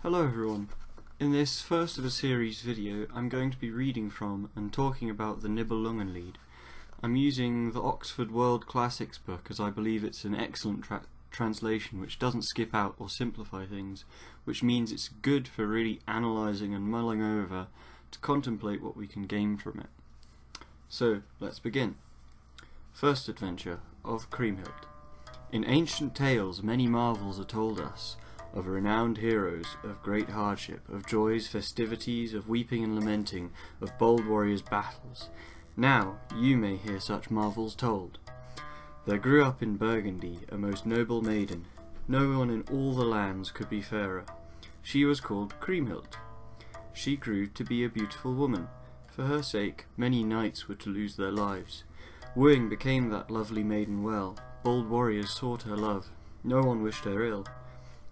Hello everyone. In this first of a series video I'm going to be reading from and talking about the Nibelungenlied. I'm using the Oxford World Classics book as I believe it's an excellent translation which doesn't skip out or simplify things, which means it's good for really analysing and mulling over to contemplate what we can gain from it. So let's begin. First adventure of Kriemhilt. In ancient tales many marvels are told us, of renowned heroes, of great hardship, of joys, festivities, of weeping and lamenting, of bold warriors' battles. Now you may hear such marvels told. There grew up in Burgundy a most noble maiden. No one in all the lands could be fairer. She was called Kriemhilt. She grew to be a beautiful woman. For her sake many knights were to lose their lives. Wooing became that lovely maiden well. Bold warriors sought her love. No one wished her ill.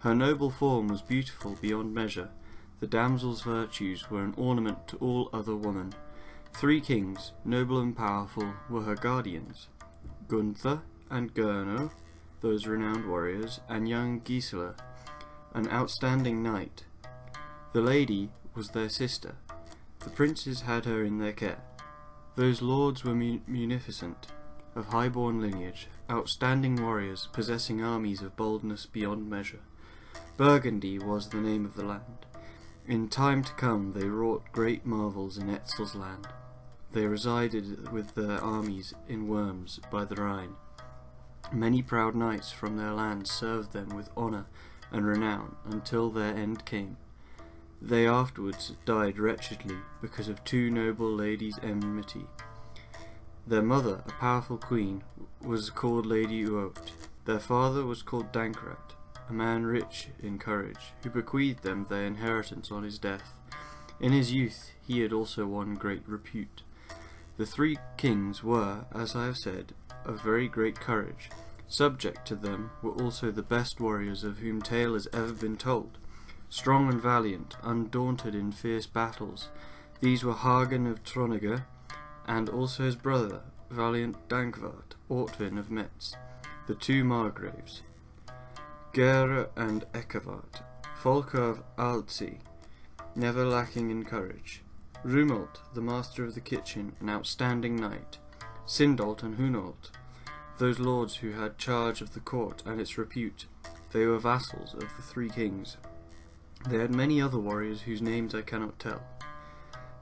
Her noble form was beautiful beyond measure. The damsel's virtues were an ornament to all other women. 3 kings, noble and powerful, were her guardians: Gunther and Gurno, those renowned warriors, and young Gisela, an outstanding knight. The lady was their sister. The princes had her in their care. Those lords were munificent, of high-born lineage, outstanding warriors, possessing armies of boldness beyond measure. Burgundy was the name of the land. In time to come they wrought great marvels in Etzel's land. They resided with their armies in Worms by the Rhine. Many proud knights from their land served them with honour and renown until their end came. They afterwards died wretchedly because of 2 noble ladies' enmity. Their mother, a powerful queen, was called Lady Uote. Their father was called Dankrat, a man rich in courage, who bequeathed them their inheritance on his death. In his youth he had also won great repute. The 3 kings were, as I have said, of very great courage. Subject to them were also the best warriors of whom tale has ever been told. Strong and valiant, undaunted in fierce battles, these were Hagen of Troniger, and also his brother, valiant Dankwart, Ortwin of Metz, the 2 margraves. Gera and Eckewart, Volker of Alzey, never lacking in courage. Rumult, the master of the kitchen, an outstanding knight. Sindolt and Hunolt, those lords who had charge of the court and its repute. They were vassals of the 3 kings. They had many other warriors whose names I cannot tell.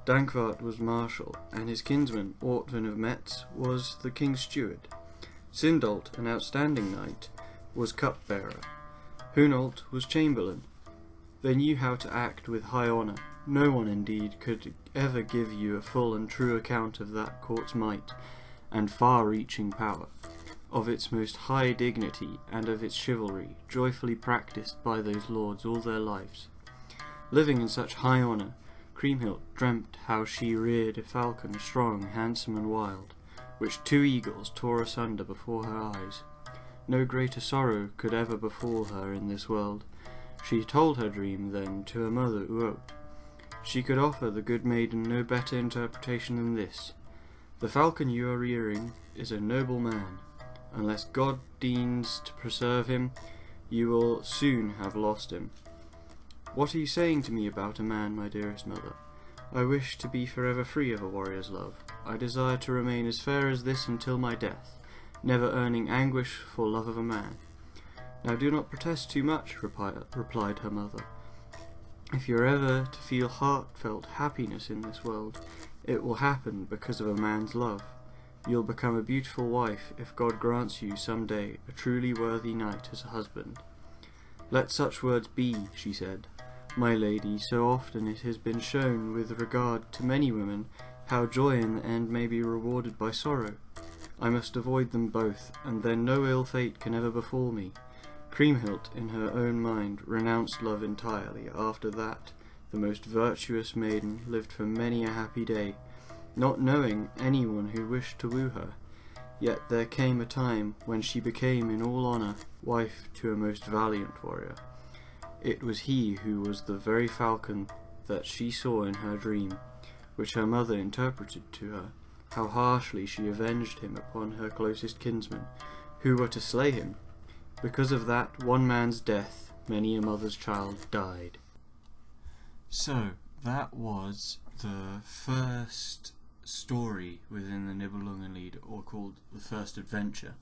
Dankwart was marshal, and his kinsman, Ortwin of Metz, was the king's steward. Sindolt, an outstanding knight, was cupbearer. Hunolt was chamberlain. They knew how to act with high honour. No one, indeed, could ever give you a full and true account of that court's might and far-reaching power, of its most high dignity, and of its chivalry, joyfully practised by those lords all their lives. Living in such high honour, Kriemhilt dreamt how she reared a falcon strong, handsome and wild, which 2 eagles tore asunder before her eyes. No greater sorrow could ever befall her in this world. She told her dream then to her mother Uote. She could offer the good maiden no better interpretation than this: the falcon you are rearing is a noble man. Unless God deigns to preserve him, you will soon have lost him. What are you saying to me about a man, my dearest mother? I wish to be forever free of a warrior's love. I desire to remain as fair as this until my death, never earning anguish for love of a man. Now do not protest too much, replied her mother. If you are ever to feel heartfelt happiness in this world, it will happen because of a man's love. You'll become a beautiful wife if God grants you some day a truly worthy knight as a husband. Let such words be, she said. My lady, so often it has been shown with regard to many women how joy in the end may be rewarded by sorrow. I must avoid them both, and then no ill fate can ever befall me. Kriemhilt, in her own mind, renounced love entirely. After that, the most virtuous maiden lived for many a happy day, not knowing anyone who wished to woo her. Yet there came a time when she became, in all honour, wife to a most valiant warrior. It was he who was the very falcon that she saw in her dream, which her mother interpreted to her. How harshly she avenged him upon her closest kinsmen, who were to slay him. Because of that one man's death, many a mother's child died. So, that was the first story within the Nibelungenlied, or called the first adventure,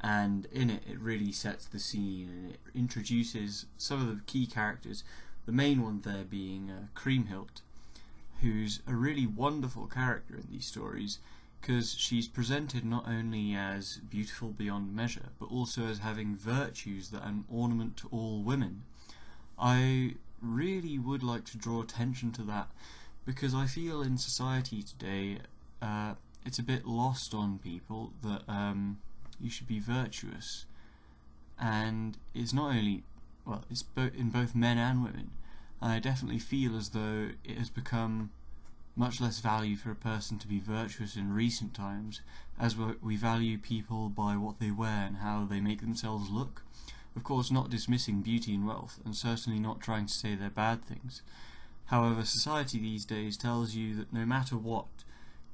and in it really sets the scene and it introduces some of the key characters, the main one there being Kriemhilt, who's a really wonderful character in these stories because she's presented not only as beautiful beyond measure but also as having virtues that are an ornament to all women. I really would like to draw attention to that because I feel in society today it's a bit lost on people that you should be virtuous, and it's not only, well, it's in both men and women. I definitely feel as though it has become much less value for a person to be virtuous in recent times, as we value people by what they wear and how they make themselves look. Of course, not dismissing beauty and wealth, and certainly not trying to say they're bad things. However, society these days tells you that no matter what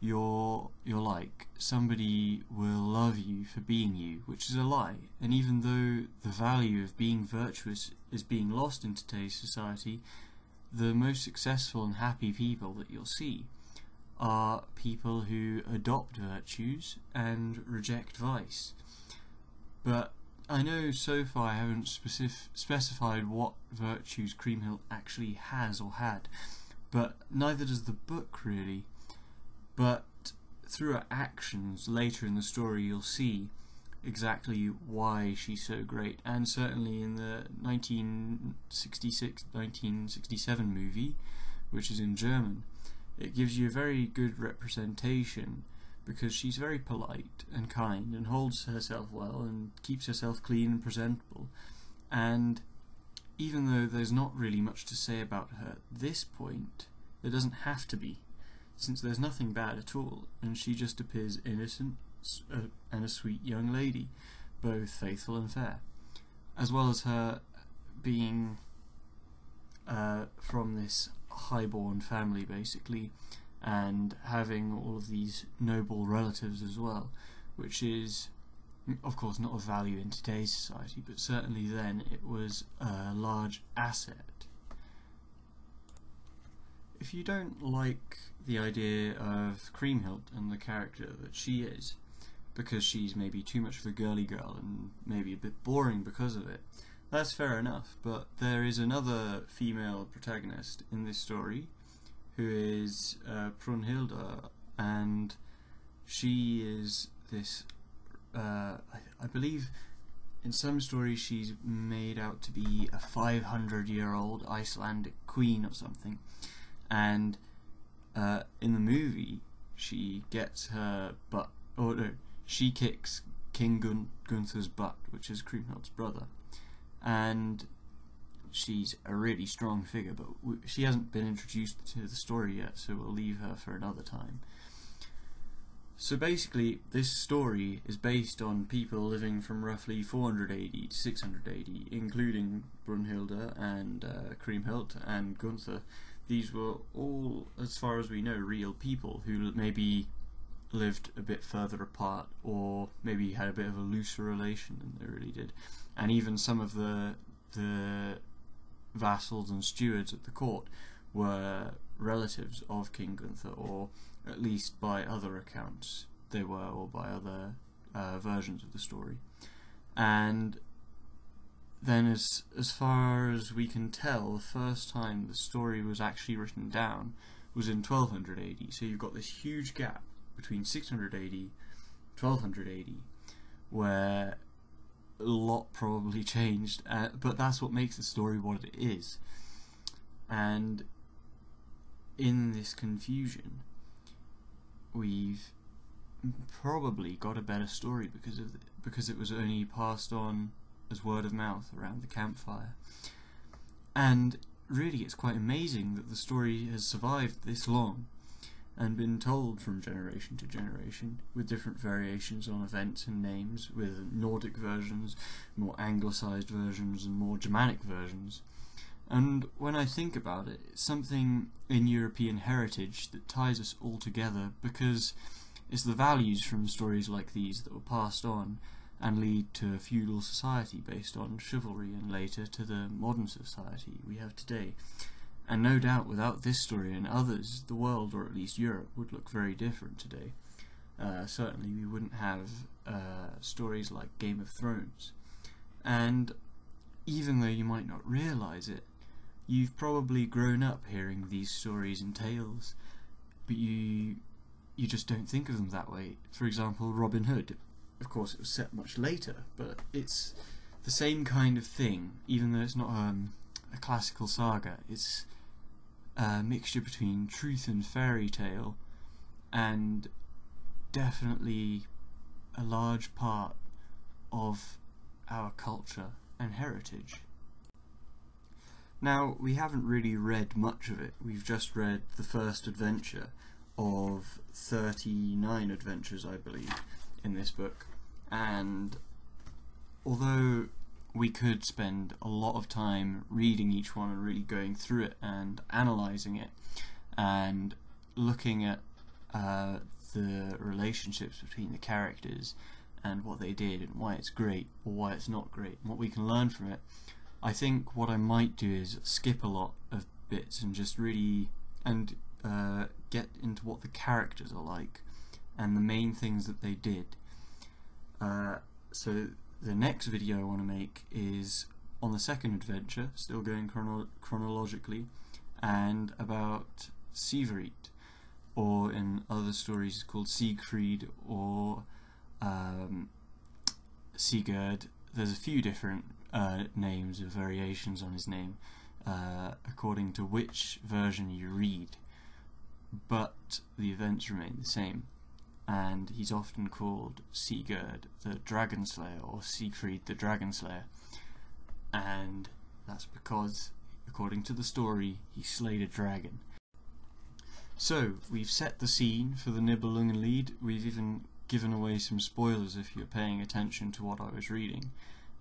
you're like, somebody will love you for being you, which is a lie. And even though the value of being virtuous is being lost in today's society, the most successful and happy people that you'll see are people who adopt virtues and reject vice. But I know so far I haven't specified what virtues Kriemhilt actually has or had, but neither does the book really. But through her actions later in the story you'll see exactly why she's so great, and certainly in the 1966-1967 movie, which is in German, it gives you a very good representation because she's very polite and kind and holds herself well and keeps herself clean and presentable. And even though there's not really much to say about her at this point, there doesn't have to be, since there's nothing bad at all, and she just appears innocent and a sweet young lady, both faithful and fair, as well as her being from this highborn family basically, and having all of these noble relatives as well, which is of course not of value in today's society, but certainly then it was a large asset. If you don't like the idea of Kriemhilt and the character that she is, because she's maybe too much of a girly girl and maybe a bit boring because of it, that's fair enough, but there is another female protagonist in this story who is Brunhilde, and she is this, I believe in some stories she's made out to be a 500-year-old Icelandic queen or something, and in the movie she gets her butt, or no, she kicks King Gunther's butt, which is Kriemhild's brother, and she's a really strong figure, but she hasn't been introduced to the story yet, so we'll leave her for another time. So basically this story is based on people living from roughly 400 AD to 600 AD, including Brunhilde and Kriemhilt and Gunther. These were all, as far as we know, real people who maybe lived a bit further apart, or maybe had a bit of a looser relation than they really did. And even some of the vassals and stewards at the court were relatives of King Gunther, or at least by other accounts they were, or by other versions of the story. And then as far as we can tell, the first time the story was actually written down was in 1200 AD, so you've got this huge gap between 600 AD 1200 AD where a lot probably changed, but that's what makes the story what it is. And in this confusion we've probably got a better story because it was only passed on as word of mouth around the campfire. And really it's quite amazing that the story has survived this long and been told from generation to generation, with different variations on events and names, with Nordic versions, more anglicised versions and more Germanic versions. And when I think about it, it's something in European heritage that ties us all together, because it's the values from stories like these that were passed on and lead to a feudal society based on chivalry, and later to the modern society we have today. And no doubt without this story and others, the world, or at least Europe, would look very different today. Certainly we wouldn't have stories like Game of Thrones. And even though you might not realise it, you've probably grown up hearing these stories and tales, but you just don't think of them that way. For example, Robin Hood. Of course, it was set much later, but it's the same kind of thing, even though it's not a classical saga. It's a mixture between truth and fairy tale, and definitely a large part of our culture and heritage. Now, we haven't really read much of it. We've just read the first adventure of 39 adventures, I believe, in this book, and although we could spend a lot of time reading each one and really going through it and analysing it and looking at the relationships between the characters and what they did and why it's great or why it's not great and what we can learn from it, I think what I might do is skip a lot of bits and just really get into what the characters are like and the main things that they did. So the next video I want to make is on the second adventure, still going chronologically, and about Sievereit, or in other stories called Siegfried or Sigurd. There's a few different names or variations on his name according to which version you read, but the events remain the same, and he's often called Sigurd the Dragon Slayer or Siegfried the Dragon Slayer, and that's because, according to the story, he slayed a dragon. So, we've set the scene for the Nibelungenlied. We've even given away some spoilers if you're paying attention to what I was reading,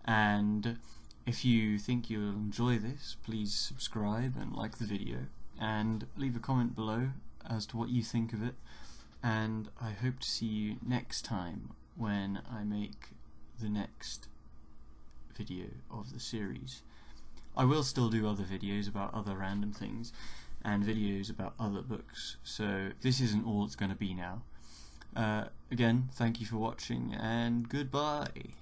and if you think you'll enjoy this, please subscribe and like the video, and leave a comment below as to what you think of it, and I hope to see you next time when I make the next video of the series. I will still do other videos about other random things and videos about other books, so this isn't all it's going to be now. Again, thank you for watching and goodbye.